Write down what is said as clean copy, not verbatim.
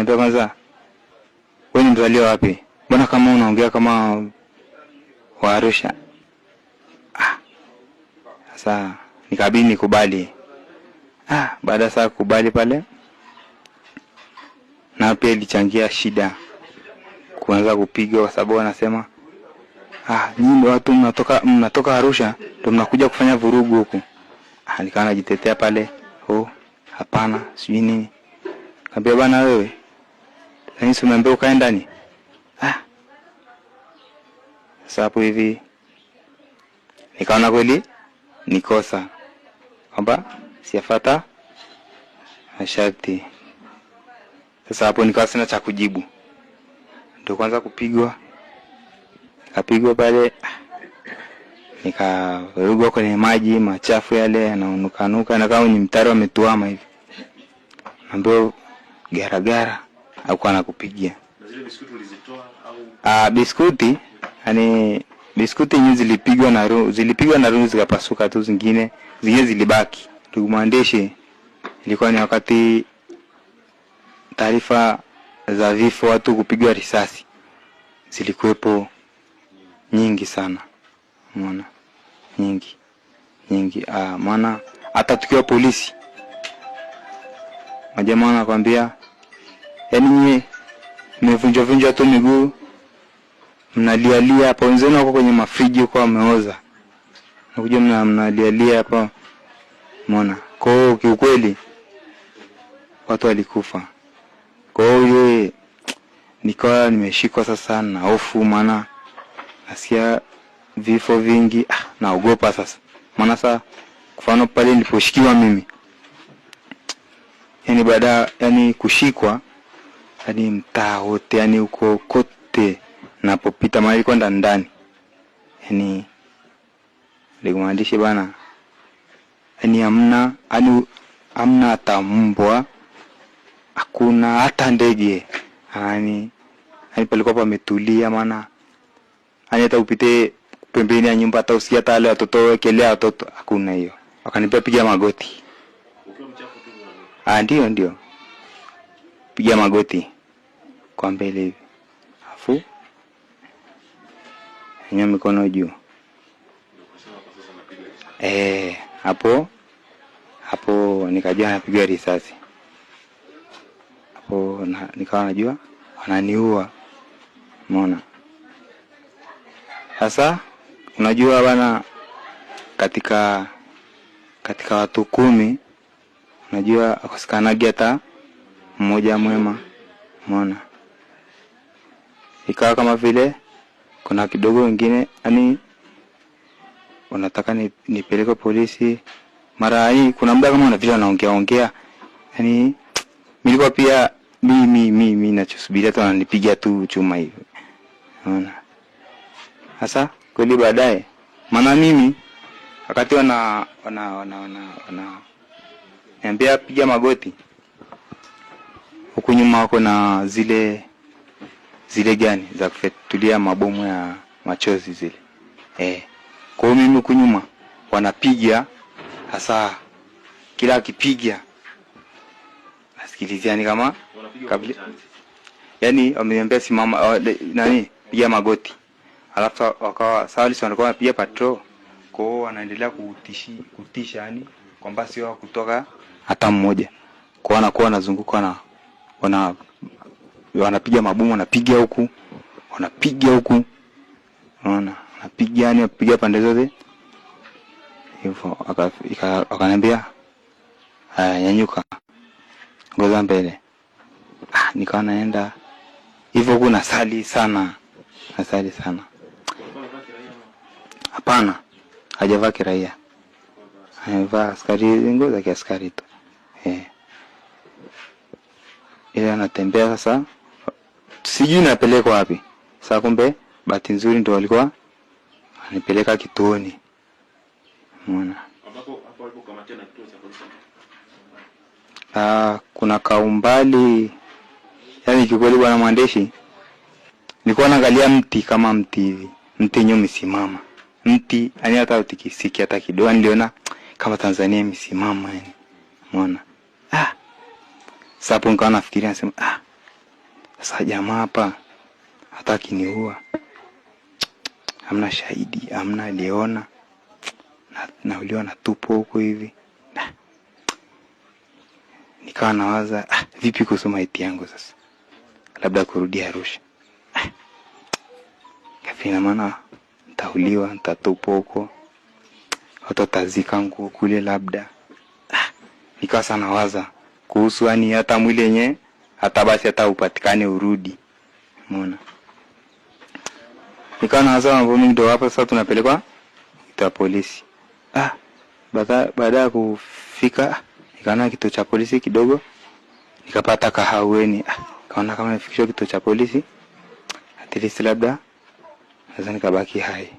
Akaniambia kwanza, wewe ni mzaliwa wapi? Mbona kama unaongea kama wa Arusha? Sasa nikabidi nikubali. Baada saa kubali pale, na pia ilichangia shida kuanza kupigwa kwa sababu wanasema nyinyi ndio watu mnatoka Arusha ndio mnakuja kufanya vurugu huku. Nikawa najitetea pale, hapana, sijui nini. Kaambia bana wewe, nani umeambia ukae ndani? Sasa hapo hivi nikaona kweli nikosa kwamba siyafuata masharti. Sasa hapo nikawa sina cha kujibu. Ndio kwanza kupigwa. Nikapigwa pale, nikarugwa kwenye maji machafu yale yanaonuka na kama ni mtaro umetuama hivi. Ambapo gara hakuwa anakupigia. Na zile biskuti ulizitoa au biskuti, yani biskuti nyingi zilipigwa na rungu zikapasuka tu, zingine zilibaki. Ndugu mwandishi, ilikuwa ni wakati taarifa za vifo watu kupigwa risasi zilikuwepo nyingi sana. Umeona? Nyingi. Maana hata tukiwa polisi, majamaa wanakuambia, yaani nyie mmevunja tu miguu, mnalialia hapo, wenzenu wako kwenye mafriji huko wameoza. Nakuja mnalialia hapo. Umeona? Kwa hiyo kiukweli watu walikufa. Kwa hiyo nikawa nimeshikwa sasa na hofu, maana nasikia vifo vingi, naogopa sasa. Maana sasa kufano pale niliposhikiwa mimi, yani baada kushikwa, yani mtaa wote, yani uko kote napopita mahali kwenda ndani, yani ndugu mwandishi bana, yani hamna hata mbwa, hakuna hata ndege, yani palikuwa pametulia. Maana hata upite pembeni ya nyumba hata usikia hata wale watoto wekelea watoto, hakuna hiyo. Wakanipa piga magoti. Ukiwa mchafu tu. Ndio. Piga magoti kwa mbele hivi. Afu nyanyua mikono juu. Hapo nikajua napiga risasi. Hapo nikawa najua wananiua. Umeona? Sasa unajua bana, katika watu 10 unajua akosekanaje hata mmoja mwema. Umeona? Ikawa kama vile kuna kidogo wengine, yani wanataka nipeleke polisi. Mara hii kuna muda kama vile wanaongea, yani nilikuwa pia mimi nachosubiri hata wananipiga tu chuma hivi. Unaona? Sasa kweli baadaye, maana mimi wakati niambia piga magoti, huku nyuma wako na zile gani za kufetulia mabomu ya machozi zile. Kwa hiyo mimi huku nyuma wanapiga, hasa kila akipiga nasikilizia ni kama kabla, yani wameniambia simama, piga magoti. Alafu wakawa sawalisi wanakuwa wanapiga patrol. Kwa hiyo wanaendelea kutisha, yani kwamba sio kutoka hata mmoja. Kwa hiyo wanakuwa wanazunguka wanapiga mabomu, wanapiga huku. Unaona? Wanapiga pande zote. Hivyo akaniambia, nyanyuka, ngoza mbele. Nikawa naenda hivyo, kuna sali sana. Hapana, hajavaa kiraia. Amevaa askari, nguo za kiaskari tu. Ile anatembea sasa. Sijui napelekwa wapi. Sasa kumbe bahati nzuri ndio walikuwa anipeleka kituoni. Umeona? Hapo walipokamatia na kituo cha polisi. Kuna kaumbali. Yani kikweli bwana mwandishi, nilikuwa naangalia mti kama mti hivi. Mti yenyewe umesimama. Mti yani hata utikisiki hata kidogo, niliona kama Tanzania imesimama yani. Umeona? Sasa hapo nikawa nafikiria, nasema Sasa jamaa hapa hata akiniua hamna shahidi, hamna aliona, na uliwa na tupo huko hivi. Nikawa nawaza vipi kusoma iti yangu sasa, labda kurudi Arusha. Kafina maana nitauliwa, nitatupwa huko, watu watazika nguo kule labda. Nikawa sana waza kuhusu yani hata mwili yenyewe hata basi hata upatikane urudi. Umeona? Nikawa nawaza mambo mengi, ndio hapo sasa tunapelekwa kituo cha polisi. Baada ya kufika nikaona kituo cha polisi kidogo, nikapata kahaweni. Kaona kama nifikishwa kituo cha polisi at least labda naweza nikabaki hai.